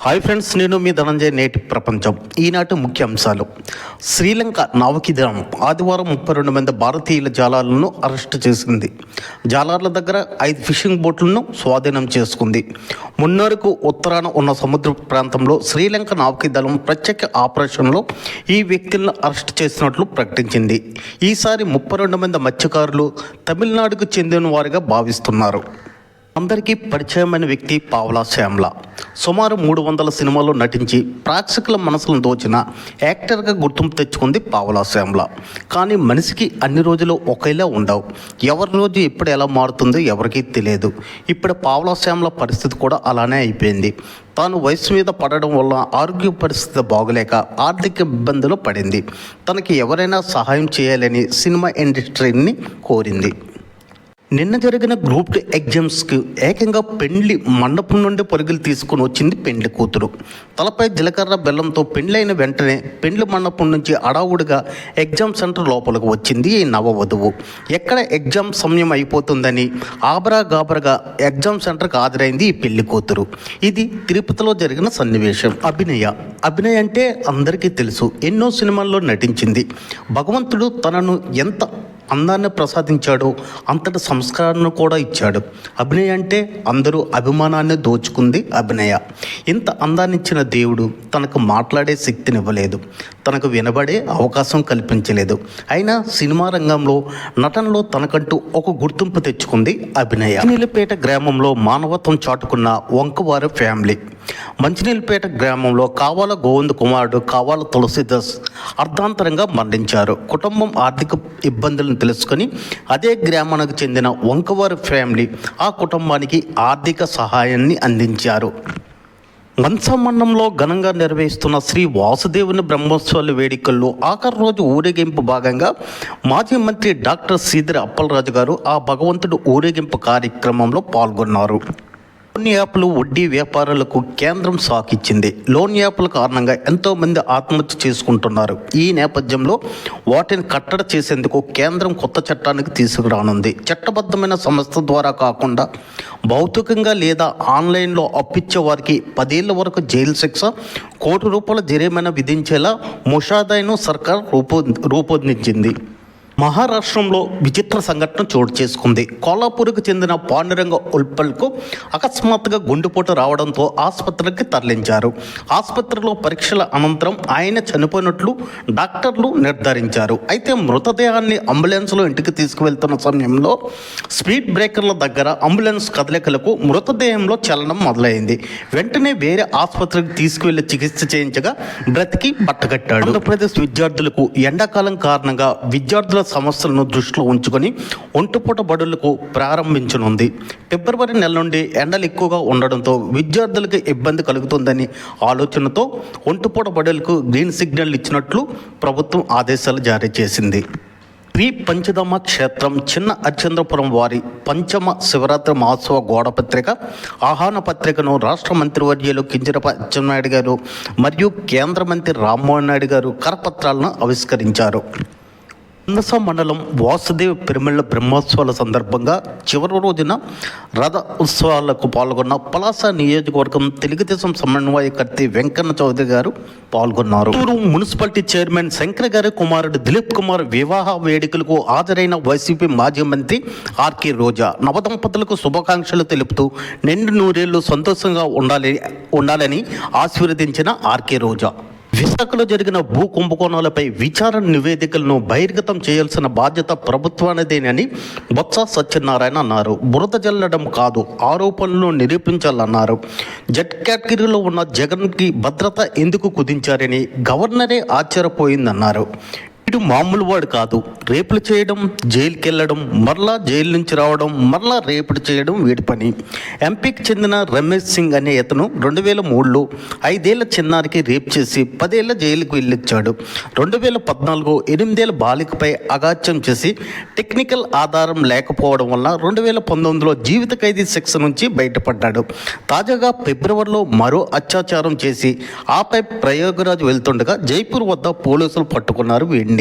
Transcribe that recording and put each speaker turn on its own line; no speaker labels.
Hi friends, నేను మీ ధనంజయ్. నేటి ప్రపంచం ఈనాటి ముఖ్య అంశాలు. శ్రీలంక నావికాదళం ఆదివారం 32 మంది భారతీయుల జాలాలను అరెస్టు చేసింది. జాలార్ల దగ్గర 5 ఫిషింగ్ బోట్లను స్వాధీనం చేసుకుంది. మున్నరుకు ఉత్తరాన ఉన్న సముద్ర ప్రాంతంలో శ్రీలంక నావికాదళం ప్రత్యేక ఆపరేషన్లో ఈ వ్యక్తులను అరెస్టు చేసినట్లు ప్రకటించింది. ఈసారి 32 మంది మత్స్యకారులు తమిళనాడుకు చెందిన వారిగా భావిస్తున్నారు. అందరికీ పరిచయమైన వ్యక్తి పావలా శ్యామ్లా. సుమారు 300 సినిమాల్లో నటించి ప్రేక్షకుల మనసులను దోచిన యాక్టర్గా గుర్తింపు తెచ్చుకుంది పావలా శ్యామ్లా. కానీ మనిషికి అన్ని రోజులు ఒకేలా ఉండవు. ఎవరి రోజు ఎప్పుడు ఎలా మారుతుందో ఎవరికీ తెలియదు. ఇప్పుడు పావలా శ్యామ్లా పరిస్థితి కూడా అలానే అయిపోయింది. తాను వయసు మీద పడడం వల్ల ఆరోగ్య పరిస్థితి బాగలేక ఆర్థిక ఇబ్బందులు పడింది. తనకి ఎవరైనా సహాయం చేయాలని సినిమా ఇండస్ట్రీని కోరింది. నిన్న జరిగిన గ్రూప్ 2 ఎగ్జామ్స్కి ఏకంగా పెండ్లి మండపం నుండి పరుగులు తీసుకుని వచ్చింది పెండ్లి కూతురు. తలపై జీలకర్ర బెల్లంతో పెండ్లైన వెంటనే పెండ్లి మండపం నుంచి అడావుడిగా ఎగ్జామ్ సెంటర్ లోపలికి వచ్చింది ఈ నవవధువు. ఎక్కడ ఎగ్జామ్ సమయం అయిపోతుందని ఆబరా గాబరగా ఎగ్జామ్ సెంటర్కి హాజరైంది ఈ పెళ్లి కూతురు. ఇది తిరుపతిలో జరిగిన సన్నివేశం. అభినయ అంటే అందరికీ తెలుసు. ఎన్నో సినిమాల్లో నటించింది. భగవంతుడు తనను ఎంత అందాన్ని ప్రసాదించాడు, అంతటి సంస్కారాన్ని కూడా ఇచ్చాడు. అభినయ అంటే అందరూ అభిమానాన్ని దోచుకుంది అభినయ. ఇంత అందాన్ని ఇచ్చిన దేవుడు తనకు మాట్లాడే శక్తినివ్వలేదు, తనకు వినబడే అవకాశం కల్పించలేదు. అయినా సినిమా రంగంలో నటనలో తనకంటూ ఒక గుర్తింపు తెచ్చుకుంది అభినయ. మంచినీళ్ళపేట గ్రామంలో మానవత్వం చాటుకున్న వంకవారి ఫ్యామిలీ. మంచినీళ్ళపేట గ్రామంలో కావాల గోవింద్ కుమారుడు కావాల తులసిదాస్ అర్ధాంతరంగా మరణించారు. కుటుంబం ఆర్థిక ఇబ్బందులను తెలుసుకొని అదే గ్రామానికి చెందిన వంకవారి ఫ్యామిలీ ఆ కుటుంబానికి ఆర్థిక సహాయాన్ని అందించారు. మంచమండంలో ఘనంగా నిర్వహిస్తున్న శ్రీ వాసుదేవుని బ్రహ్మోత్సవాల వేడుకల్లో ఆఖరి రోజు ఊరేగింపు భాగంగా మాజీ మంత్రి డాక్టర్ సీదిరి అప్పలరాజు గారు ఆ భగవంతుడు ఊరేగింపు కార్యక్రమంలో పాల్గొన్నారు. లోన్ యాప్లు వడ్డీ వ్యాపారులకు కేంద్రం సాకిచ్చింది. లోన్ యాప్ల కారణంగా ఎంతోమంది ఆత్మహత్య చేసుకుంటున్నారు. ఈ నేపథ్యంలో వాటిని కట్టడి చేసేందుకు కేంద్రం కొత్త చట్టానికి తీసుకురానుంది. చట్టబద్ధమైన సంస్థ ద్వారా కాకుండా భౌతికంగా లేదా ఆన్లైన్లో అప్పిచ్చే వారికి 10 ఏళ్ల వరకు జైలు శిక్ష, ₹1 కోటి జరిమానా విధించేలా ముసాదాను సర్కార్ రూపొందించింది. మహారాష్ట్రంలో విచిత్ర సంఘటన చోటు చేసుకుంది. కోల్హాపూర్కు చెందిన పాండురంగ ఉల్పల్కు అకస్మాత్తుగా గుండెపోటు రావడంతో ఆసుపత్రికి తరలించారు. ఆసుపత్రిలో పరీక్షల అనంతరం ఆయన చనిపోయినట్లు డాక్టర్లు నిర్ధారించారు. అయితే మృతదేహాన్ని అంబులెన్స్లో ఇంటికి తీసుకువెళ్తున్న సమయంలో స్పీడ్ బ్రేకర్ల దగ్గర అంబులెన్స్ కదలికలకు మృతదేహంలో చలనం మొదలైంది. వెంటనే వేరే ఆసుపత్రికి తీసుకువెళ్లి చికిత్స చేయించగా బ్రతికి బట్టగట్టాడు. ఆంధ్రప్రదేశ్ విద్యార్థులకు ఎండాకాలం కారణంగా విద్యార్థుల సమస్యలను దృష్టిలో ఉంచుకొని ఒంటిపూట బడులకు ప్రారంభించనుంది. ఫిబ్రవరి నెల నుండి ఎండలు ఎక్కువగా ఉండడంతో విద్యార్థులకు ఇబ్బంది కలుగుతుందని ఆలోచనతో ఒంటిపూట బడులకు గ్రీన్ సిగ్నల్ ఇచ్చినట్లు ప్రభుత్వం ఆదేశాలు జారీ చేసింది. శ్రీ పంచదమ్మ క్షేత్రం చిన్న అర్చంద్రపురం వారి పంచమ శివరాత్రి మహోత్సవ గోడ పత్రిక ఆహ్వాన పత్రికను రాష్ట్ర మంత్రివర్యులు కింజరప అచ్చెన్నాయుడు గారు మరియు కేంద్ర మంత్రి రామ్మోహన్ నాయుడు గారు కరపత్రాలను ఆవిష్కరించారు. పనస మండలం వాసుదేవ పెరుమిళ్ళ బ్రహ్మోత్సవాల సందర్భంగా చివరి రోజున రథ ఉత్సవాలకు పాల్గొన్న పలాస నియోజకవర్గం తెలుగుదేశం సమన్వయకర్త వెంకన్న చౌదరి గారు పాల్గొన్నారు. మున్సిపాలిటీ చైర్మన్ శంకర్ గారి కుమారుడు దిలీప్ కుమార్ వివాహ వేడుకలకు హాజరైన వైసీపీ మాజీ మంత్రి ఆర్కే రోజా నవదంపతులకు శుభాకాంక్షలు తెలుపుతూ నిండు నూరేళ్లు సంతోషంగా ఉండాలని ఆశీర్వదించిన ఆర్కే రోజా విశాఖలో జరిగిన భూ కుంభకోణాలపై విచారణ నివేదికలను బహిర్గతం చేయాల్సిన బాధ్యత ప్రభుత్వానిదేనని బొత్స సత్యనారాయణ అన్నారు. బురద జల్లడం కాదు, ఆరోపణలను నిరూపించాలన్నారు. జెడ్ కేటగిరీలో ఉన్న జగన్కి భద్రత ఎందుకు కుదించారని గవర్నరే ఆశ్చర్యపోయిందన్నారు. వీడు మామూలు వాడు కాదు. రేపులు చేయడం, జైలుకి వెళ్ళడం, మరలా జైలు నుంచి రావడం, మరలా రేపులు చేయడం వీడి పని. ఎంపీకి చెందిన రమేష్ సింగ్ అనే ఇతను 2003లో 5 ఏళ్ల చిన్నారికి రేప్ చేసి 10 ఏళ్ల జైలుకు వెళ్ళొచ్చాడు. 2014 8 ఏళ్ల బాలికపై అగాత్యం చేసి టెక్నికల్ ఆధారం లేకపోవడం వల్ల 2019లో జీవిత ఖైదీ శిక్ష నుంచి బయటపడ్డాడు. తాజాగా ఫిబ్రవరిలో మరో అత్యాచారం చేసి ఆపై ప్రయాగరాజ్ వెళ్తుండగా జైపూర్ వద్ద పోలీసులు పట్టుకున్నారు వీడిని.